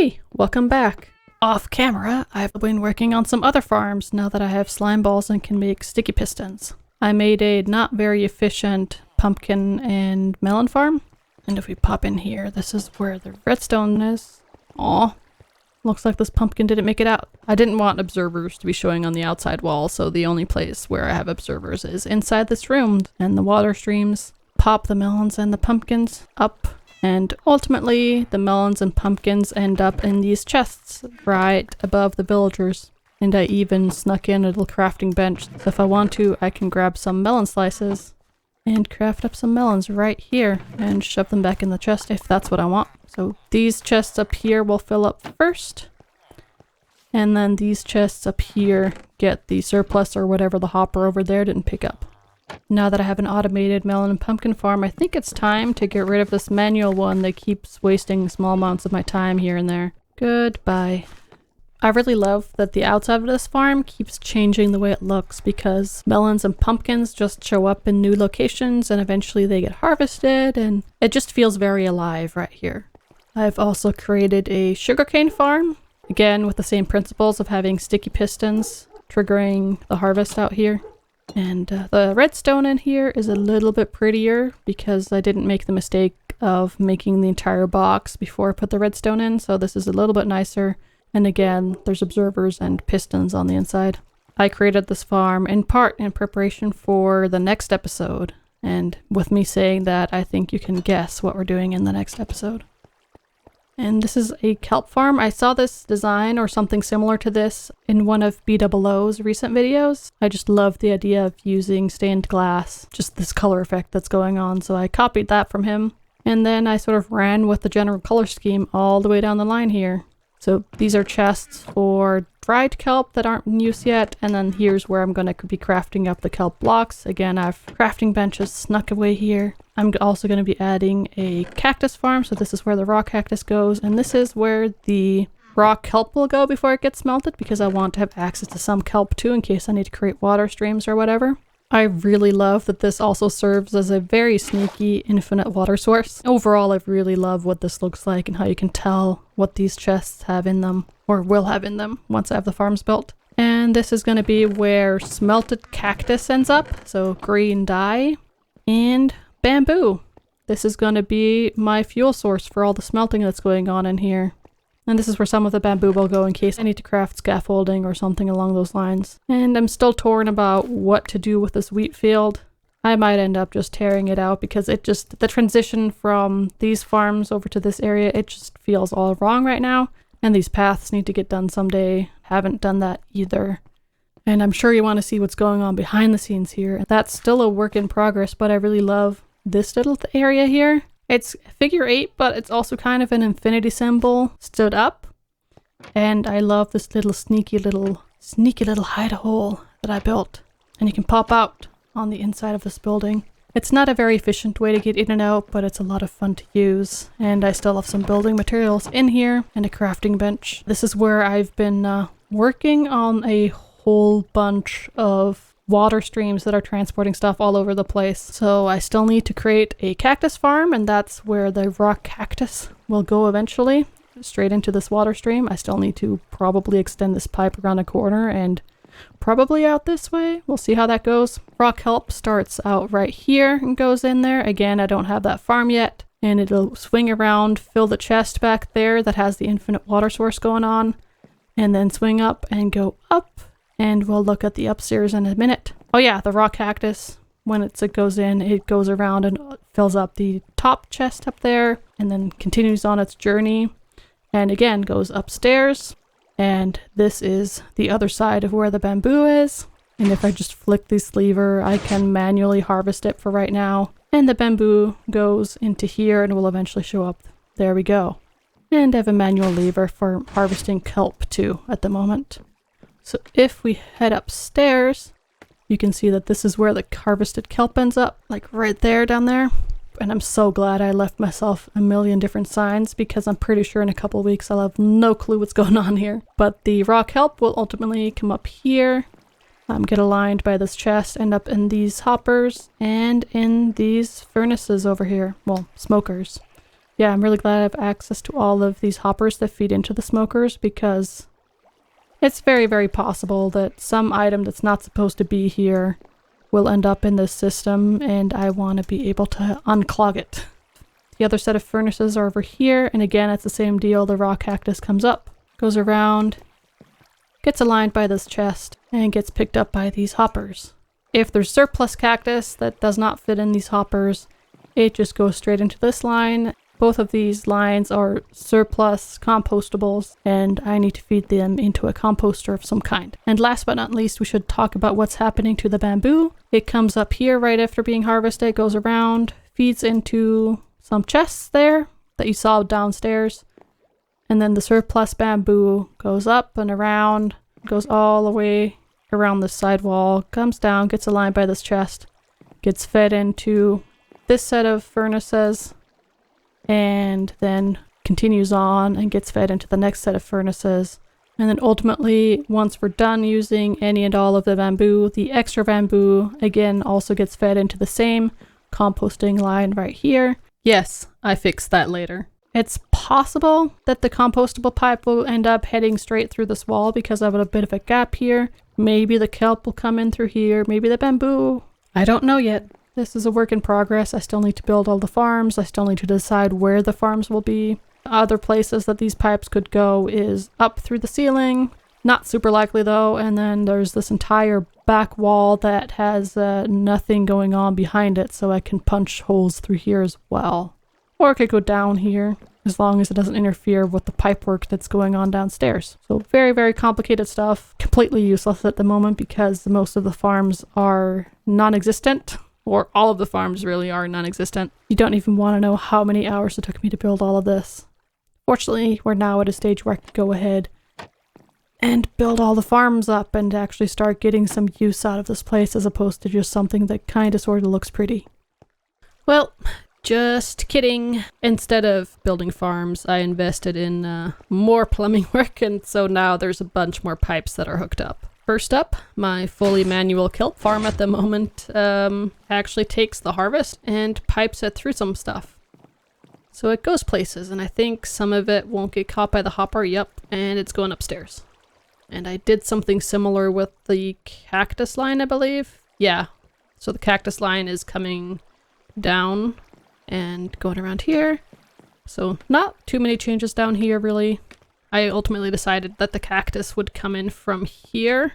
Hey, welcome back. Off camera, I've been working on some other farms now that I have slime balls and can make sticky pistons. I made a not very efficient pumpkin and melon farm. And if we pop in here, this is where the redstone is. Aw, looks like this pumpkin didn't make it out. I didn't want observers to be showing on the outside wall, so the only place where I have observers is inside this room. And the water streams pop the melons and the pumpkins up. And ultimately, the melons and pumpkins end up in these chests right above the villagers. And I even snuck in a little crafting bench. So if I want to, I can grab some melon slices and craft up some melons right here and shove them back in the chest if that's what I want. So these chests up here will fill up first. And then these chests up here get the surplus or whatever the hopper over there didn't pick up. Now that I have an automated melon and pumpkin farm, I think it's time to get rid of this manual one that keeps wasting small amounts of my time here and there. Goodbye. I really love that the outside of this farm keeps changing the way it looks because melons and pumpkins just show up in new locations and eventually they get harvested and it just feels very alive right here. I've also created a sugarcane farm, again with the same principles of having sticky pistons triggering the harvest out here. And the redstone in here is a little bit prettier because I didn't make the mistake of making the entire box before I put the redstone in, so this is a little bit nicer. And again, there's observers and pistons on the inside. I created this farm in part in preparation for the next episode, and with me saying that, I think you can guess what we're doing in the next episode. And this is a kelp farm. I saw this design or something similar to this in one of BOO's recent videos. I just love the idea of using stained glass, just this color effect that's going on. So I copied that from him. And then I sort of ran with the general color scheme all the way down the line here. So these are chests for dried kelp that aren't in use yet. And then here's where I'm going to be crafting up the kelp blocks. Again, I have crafting benches snuck away here. I'm also going to be adding a cactus farm. So this is where the raw cactus goes. And this is where the raw kelp will go before it gets melted because I want to have access to some kelp too in case I need to create water streams or whatever. I really love that this also serves as a very sneaky infinite water source. Overall, I really love what this looks like and how you can tell what these chests have in them or will have in them once I have the farms built. And this is going to be where smelted cactus ends up. So green dye and bamboo. This is going to be my fuel source for all the smelting that's going on in here. And this is where some of the bamboo will go in case I need to craft scaffolding or something along those lines. And I'm still torn about what to do with this wheat field. I might end up just tearing it out because the transition from these farms over to this area, it just feels all wrong right now. And these paths need to get done someday. Haven't done that either. And I'm sure you want to see what's going on behind the scenes here. That's still a work in progress, but I really love this little area here. It's figure 8, but it's also kind of an infinity symbol stood up. And I love this little sneaky little hide hole that I built. And you can pop out on the inside of this building. It's not a very efficient way to get in and out, but it's a lot of fun to use. And I still have some building materials in here and a crafting bench. This is where I've been working on a whole bunch of water streams that are transporting stuff all over the place. So I still need to create a cactus farm, and that's where the raw cactus will go eventually, straight into this water stream. I still need to probably extend this pipe around the corner and probably out this way. We'll see how that goes. Raw kelp starts out right here and goes in there. Again, I don't have that farm yet, and it'll swing around, fill the chest back there that has the infinite water source going on, and then swing up and go up. And we'll look at the upstairs in a minute. Oh yeah, the raw cactus, when it goes in, it goes around and fills up the top chest up there and then continues on its journey. And again, goes upstairs. And this is the other side of where the bamboo is. And if I just flick this lever, I can manually harvest it for right now. And the bamboo goes into here and will eventually show up. There we go. And I have a manual lever for harvesting kelp too at the moment. So if we head upstairs, you can see that this is where the harvested kelp ends up, like right there down there. And I'm so glad I left myself a million different signs because I'm pretty sure in a couple weeks I'll have no clue what's going on here. But the raw kelp will ultimately come up here, get aligned by this chest, end up in these hoppers and in these furnaces over here. Well, smokers. Yeah, I'm really glad I have access to all of these hoppers that feed into the smokers, because it's very, very possible that some item that's not supposed to be here will end up in this system, and I want to be able to unclog it. The other set of furnaces are over here, and again, it's the same deal. The raw cactus comes up, goes around, gets aligned by this chest, and gets picked up by these hoppers. If there's surplus cactus that does not fit in these hoppers, it just goes straight into this line. Both of these lines are surplus compostables, and I need to feed them into a composter of some kind. And last but not least, we should talk about what's happening to the bamboo. It comes up here right after being harvested, goes around, feeds into some chests there that you saw downstairs, and then the surplus bamboo goes up and around, goes all the way around this side wall, comes down, gets aligned by this chest, gets fed into this set of furnaces, and then continues on and gets fed into the next set of furnaces. And then ultimately, once we're done using any and all of the bamboo, the extra bamboo again also gets fed into the same composting line right here. Yes, I fixed that later. It's possible that the compostable pipe will end up heading straight through this wall because of a bit of a gap here. Maybe the kelp will come in through here, maybe the bamboo. I don't know yet. This is a work in progress. I still need to build all the farms. I still need to decide where the farms will be. Other places that these pipes could go is up through the ceiling. Not super likely though. And then there's this entire back wall that has nothing going on behind it, so I can punch holes through here as well. Or it could go down here, as long as it doesn't interfere with the pipe work that's going on downstairs. So very, very complicated stuff. Completely useless at the moment because most of the farms are non-existent. Or all of the farms really are non-existent. You don't even want to know how many hours it took me to build all of this. Fortunately, we're now at a stage where I can go ahead and build all the farms up and actually start getting some use out of this place as opposed to just something that kind of sort of looks pretty. Well, just kidding. Instead of building farms, I invested in more plumbing work, and so now there's a bunch more pipes that are hooked up. First up, my fully manual kelp farm at the moment actually takes the harvest and pipes it through some stuff. So it goes places, and I think some of it won't get caught by the hopper. Yep, and it's going upstairs. And I did something similar with the cactus line, I believe. Yeah, so the cactus line is coming down and going around here. So not too many changes down here, really. I ultimately decided that the cactus would come in from here.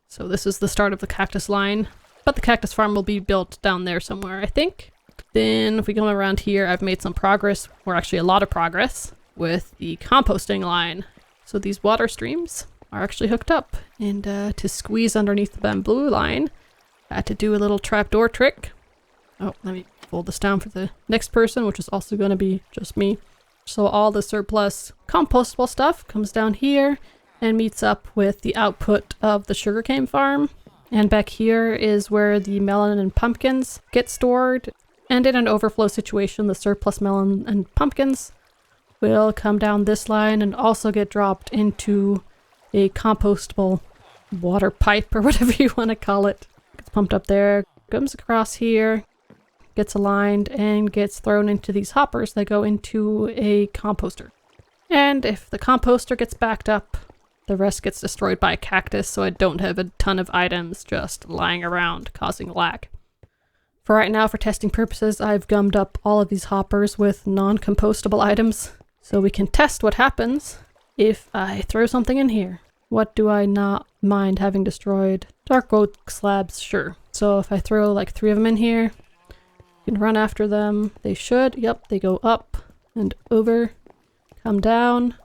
So this is the start of the cactus line. But the cactus farm will be built down there somewhere, I think. Then if we come around here, I've made some progress, or actually a lot of progress, with the composting line. So these water streams are actually hooked up. And to squeeze underneath the bamboo line, I had to do a little trapdoor trick. Oh, let me fold this down for the next person, which is also going to be just me. So all the surplus compostable stuff comes down here and meets up with the output of the sugarcane farm. And back here is where the melon and pumpkins get stored. And in an overflow situation, the surplus melon and pumpkins will come down this line and also get dropped into a compostable water pipe or whatever you want to call it. Gets pumped up there, comes across here, gets aligned, and gets thrown into these hoppers that go into a composter. And if the composter gets backed up, the rest gets destroyed by a cactus, so I don't have a ton of items just lying around causing lag. For right now, for testing purposes, I've gummed up all of these hoppers with non-compostable items, so we can test what happens if I throw something in here. What do I not mind having destroyed? Dark oak slabs, sure. So if I throw like 3 of them in here, you can run after them. They should. Yep, they go up and over, come down.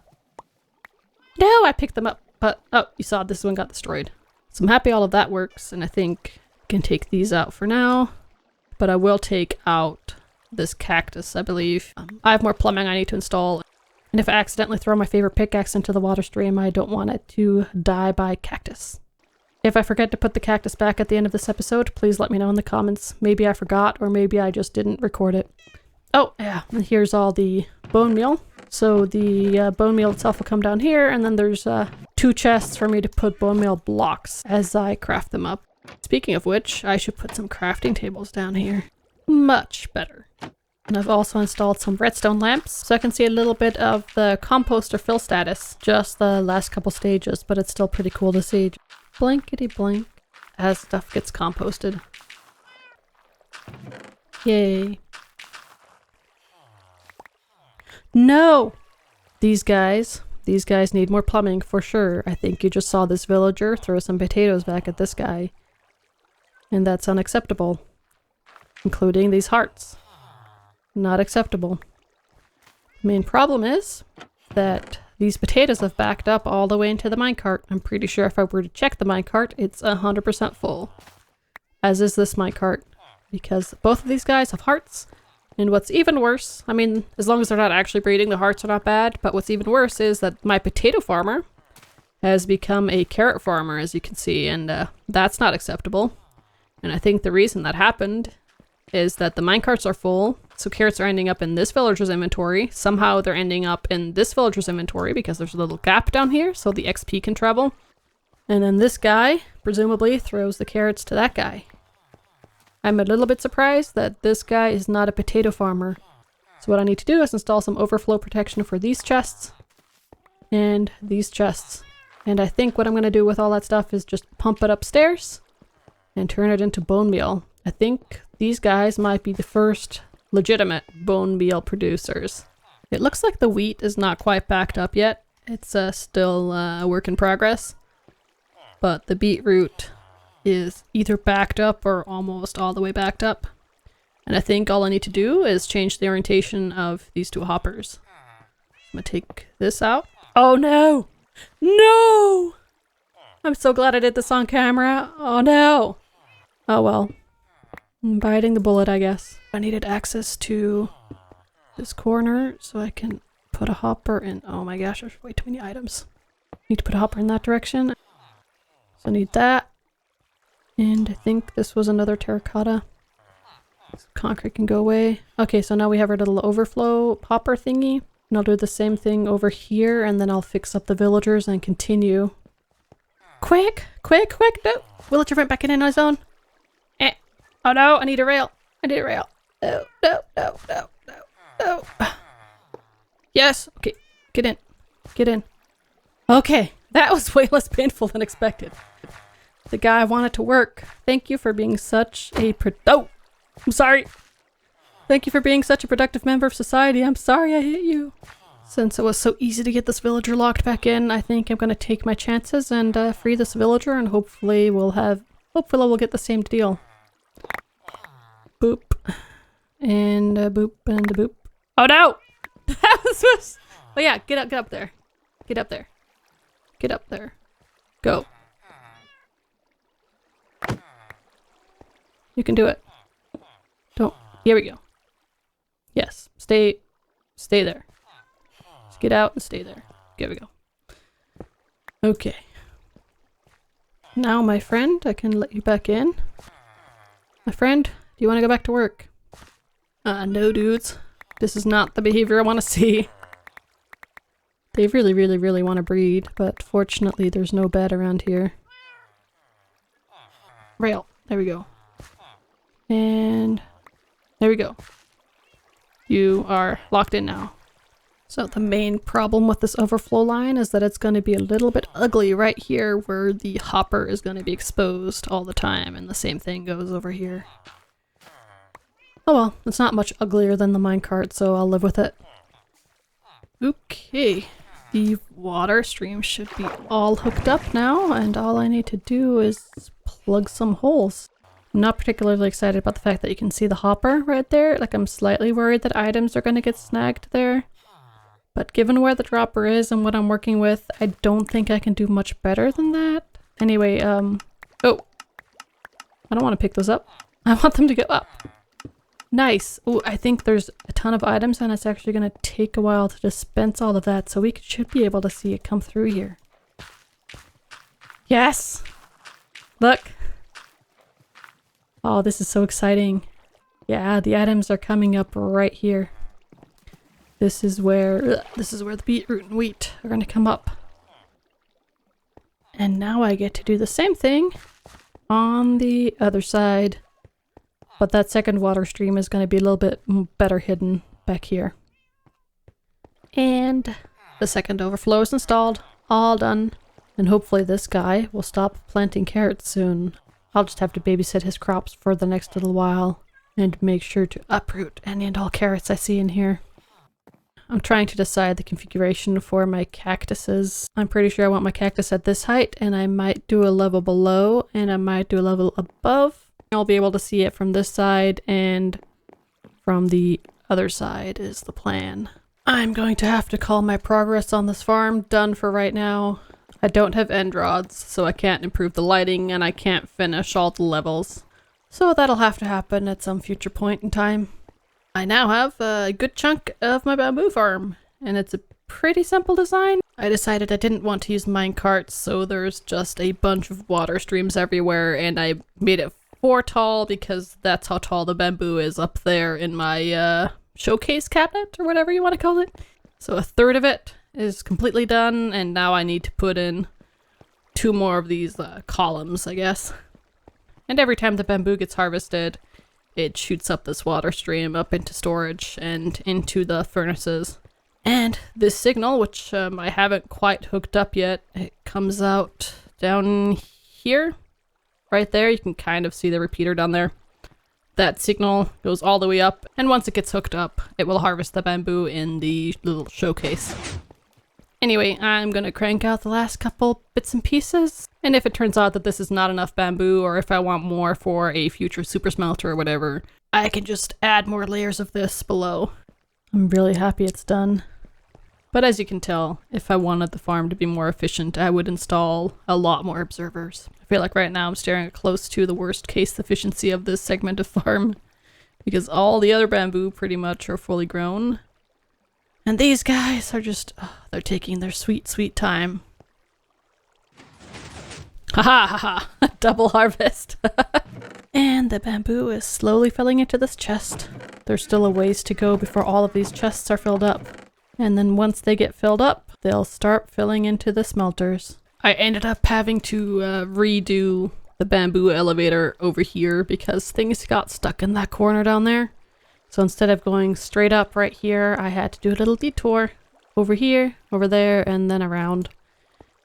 No, I picked them up, but oh, you saw this one got destroyed. So I'm happy all of that works, and I think I can take these out for now. But I will take out this cactus, I believe. I have more plumbing I need to install. And if I accidentally throw my favorite pickaxe into the water stream, I don't want it to die by cactus. If I forget to put the cactus back at the end of this episode, please let me know in the comments. Maybe I forgot, or maybe I just didn't record it. Oh, yeah, and here's all the bone meal. So the bone meal itself will come down here, and then there's 2 chests for me to put bone meal blocks as I craft them up. Speaking of which, I should put some crafting tables down here. Much better. And I've also installed some redstone lamps so I can see a little bit of the composter fill status. Just the last couple stages, but it's still pretty cool to see. Blankety blank as stuff gets composted. Yay. No! These guys need more plumbing for sure. I think you just saw this villager throw some potatoes back at this guy. And that's unacceptable. Including these hearts. Not acceptable. The main problem is that these potatoes have backed up all the way into the minecart. I'm pretty sure if I were to check the minecart, it's 100% full. As is this minecart. Because both of these guys have hearts. And what's even worse, I mean, as long as they're not actually breeding, the hearts are not bad. But what's even worse is that my potato farmer has become a carrot farmer, as you can see. And that's not acceptable. And I think the reason that happened is that the minecarts are full. So carrots are ending up in this villager's inventory. Somehow they're ending up in this villager's inventory because there's a little gap down here so the XP can travel. And then this guy, presumably, throws the carrots to that guy. I'm a little bit surprised that this guy is not a potato farmer. So what I need to do is install some overflow protection for these chests and these chests. And I think what I'm going to do with all that stuff is just pump it upstairs and turn it into bone meal. I think these guys might be the first legitimate bone meal producers. It looks like the wheat is not quite backed up yet. It's still a work in progress. But the beetroot is either backed up or almost all the way backed up. And I think all I need to do is change the orientation of these two hoppers. I'm gonna take this out. Oh no! No! I'm so glad I did this on camera. Oh no! Oh well. I'm biting the bullet, I guess. I needed access to this corner so I can put a hopper in. Oh my gosh, there's way too many items. Need to put a hopper in that direction. So I need that. And I think this was another terracotta. So concrete can go away. Okay, so now we have our little overflow hopper thingy. And I'll do the same thing over here and then I'll fix up the villagers and continue. Quick! Quick! Quick! No! Villager went back in our zone. Oh no, I need a rail. I need a rail. No, no, no, no, no, no. Yes. Okay, get in. Get in. Okay, that was way less painful than expected. The guy wanted to work. Thank you for being such a Oh! I'm sorry. Thank you for being such a productive member of society. I'm sorry I hit you. Since it was so easy to get this villager locked back in, I think I'm going to take my chances and free this villager and hopefully we'll get the same deal. Boop. And a boop and a boop. Oh no! That was supposed... Oh yeah, get up there. Get up there. Get up there. Go. You can do it. Don't. Here we go. Yes. Stay there. Just get out and stay there. Here we go. Okay. Now, my friend, I can let you back in. My friend, do you want to go back to work? No, dudes. This is not the behavior I want to see. They really, really, really want to breed, but fortunately there's no bed around here. Rail. There we go. And there we go. You are locked in now. So the main problem with this overflow line is that it's going to be a little bit ugly right here where the hopper is going to be exposed all the time, and the same thing goes over here. Oh well, it's not much uglier than the minecart, so I'll live with it. Okay, the water stream should be all hooked up now, and all I need to do is plug some holes. I'm not particularly excited about the fact that you can see the hopper right there. Like, I'm slightly worried that items are going to get snagged there. But given where the dropper is and what I'm working with, I don't think I can do much better than that. Anyway, oh. I don't want to pick those up. I want them to go up. Nice. Oh, I think there's a ton of items and it's actually going to take a while to dispense all of that, so we should be able to see it come through here. Yes! Look! Oh, this is so exciting. Yeah, the items are coming up right here. This is where the beetroot and wheat are going to come up. And now I get to do the same thing on the other side. But that second water stream is going to be a little bit better hidden back here. And the second overflow is installed. All done. And hopefully this guy will stop planting carrots soon. I'll just have to babysit his crops for the next little while and make sure to uproot any and all carrots I see in here. I'm trying to decide the configuration for my cactuses. I'm pretty sure I want my cactus at this height, and I might do a level below and I might do a level above. I'll be able to see it from this side and from the other side is the plan. I'm going to have to call my progress on this farm done for right now. I don't have end rods, so I can't improve the lighting and I can't finish all the levels. So that'll have to happen at some future point in time. I now have a good chunk of my bamboo farm, and it's a pretty simple design. I decided I didn't want to use minecarts, so there's just a bunch of water streams everywhere, and I made it 4 tall because that's how tall the bamboo is up there in my showcase cabinet, or whatever you want to call it. So a third of it is completely done, and now I need to put in 2 more of these columns, I guess. And every time the bamboo gets harvested, it shoots up this water stream up into storage and into the furnaces. And this signal, which I haven't quite hooked up yet, it comes out down here. Right there, you can kind of see the repeater down there. That signal goes all the way up, and once it gets hooked up, it will harvest the bamboo in the little showcase. Anyway, I'm gonna crank out the last couple bits and pieces, and if it turns out that this is not enough bamboo, or if I want more for a future super smelter or whatever, I can just add more layers of this below. I'm really happy it's done. But as you can tell, if I wanted the farm to be more efficient, I would install a lot more observers. I feel like right now I'm staring at close to the worst case efficiency of this segment of farm, because all the other bamboo pretty much are fully grown. And these guys are just, they're taking their sweet, sweet time. Haha, haha, double harvest. And the bamboo is slowly filling into this chest. There's still a ways to go before all of these chests are filled up. And then once they get filled up, they'll start filling into the smelters. I ended up having to redo the bamboo elevator over here because things got stuck in that corner down there. So instead of going straight up right here, I had to do a little detour over here, over there, and then around.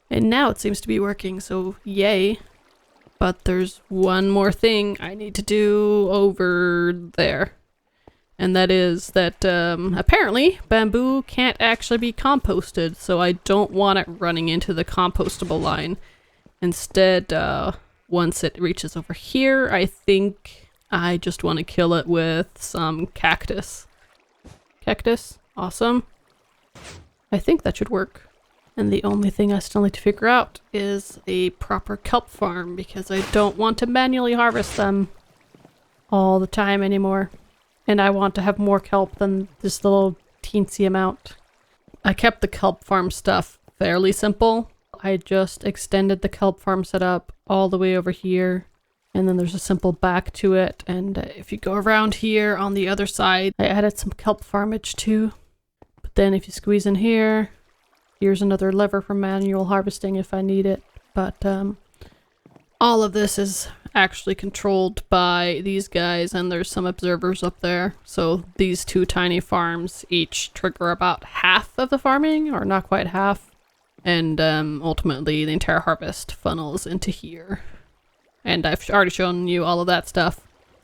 And now it seems to be working, so yay. But there's one more thing I need to do over there. And that is that apparently bamboo can't actually be composted, so I don't want it running into the compostable line. Instead, once it reaches over here, I think I just want to kill it with some cactus. Cactus? Awesome. I think that should work. And the only thing I still need to figure out is a proper kelp farm, because I don't want to manually harvest them all the time anymore. And I want to have more kelp than this little teensy amount. I kept the kelp farm stuff fairly simple. I just extended the kelp farm setup all the way over here. And then there's a simple back to it. And if you go around here on the other side, I added some kelp farmage too. But then if you squeeze in here, here's another lever for manual harvesting if I need it. But all of this is actually controlled by these guys, and there's some observers up there. So these 2 tiny farms each trigger about half of the farming, or not quite half. And ultimately the entire harvest funnels into here. And I've already shown you all of that stuff.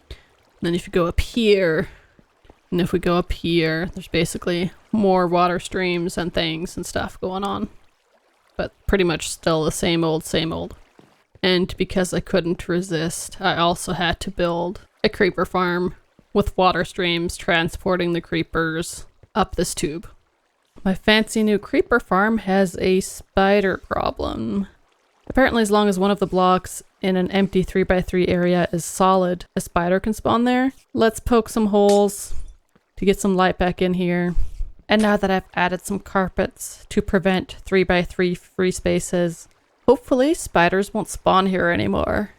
And then if you go up here, and if we go up here, there's basically more water streams and things and stuff going on. But pretty much still the same old, same old. And because I couldn't resist, I also had to build a creeper farm with water streams transporting the creepers up this tube. My fancy new creeper farm has a spider problem. Apparently, as long as one of the blocks in an empty 3x3 area is solid, a spider can spawn there. Let's poke some holes to get some light back in here. And now that I've added some carpets to prevent 3x3 free spaces, hopefully spiders won't spawn here anymore.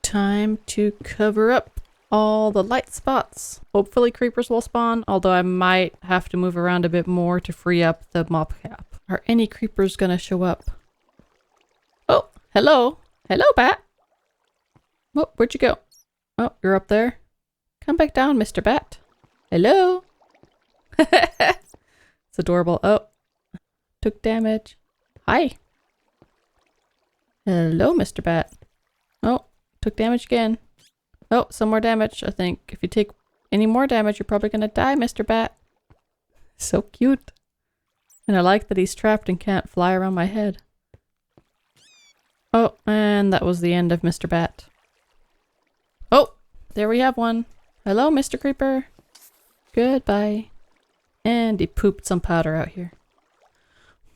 Time to cover up all the light spots. Hopefully creepers will spawn, although I might have to move around a bit more to free up the mob cap. Are any creepers gonna show up? Oh, hello. Hello, Bat. Oh, where'd you go? Oh, you're up there. Come back down, Mr. Bat. Hello? It's adorable. Oh, took damage. Hi. Hello, Mr. Bat. Oh, took damage again. Oh, some more damage, I think. If you take any more damage, you're probably gonna die, Mr. Bat. So cute. And I like that he's trapped and can't fly around my head. Oh, and that was the end of Mr. Bat. Oh, there we have one. Hello, Mr. Creeper. Goodbye. And he pooped some powder out here.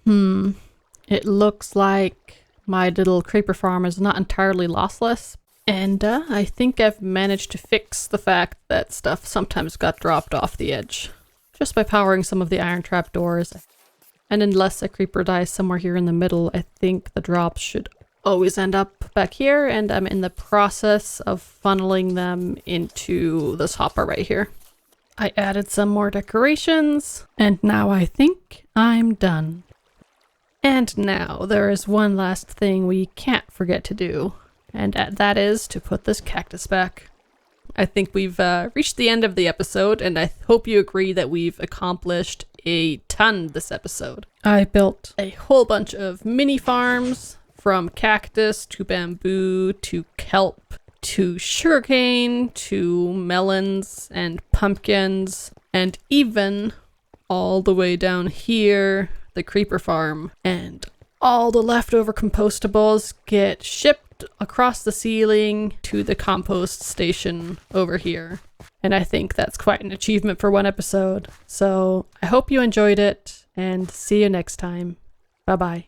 It looks like my little creeper farm is not entirely lossless. And I think I've managed to fix the fact that stuff sometimes got dropped off the edge. Just by powering some of the iron trap doors. And unless a creeper dies somewhere here in the middle, I think the drops should always end up back here, and I'm in the process of funneling them into this hopper right here. I added some more decorations, and now I think I'm done. And now there is one last thing we can't forget to do, and that is to put this cactus back. I think we've reached the end of the episode, and I hope you agree that we've accomplished a ton this episode. I built a whole bunch of mini farms, from cactus to bamboo to kelp to sugarcane to melons and pumpkins, and even all the way down here, the creeper farm. And all the leftover compostables get shipped across the ceiling to the compost station over here. And I think that's quite an achievement for one episode. So I hope you enjoyed it, and see you next time. Bye-bye.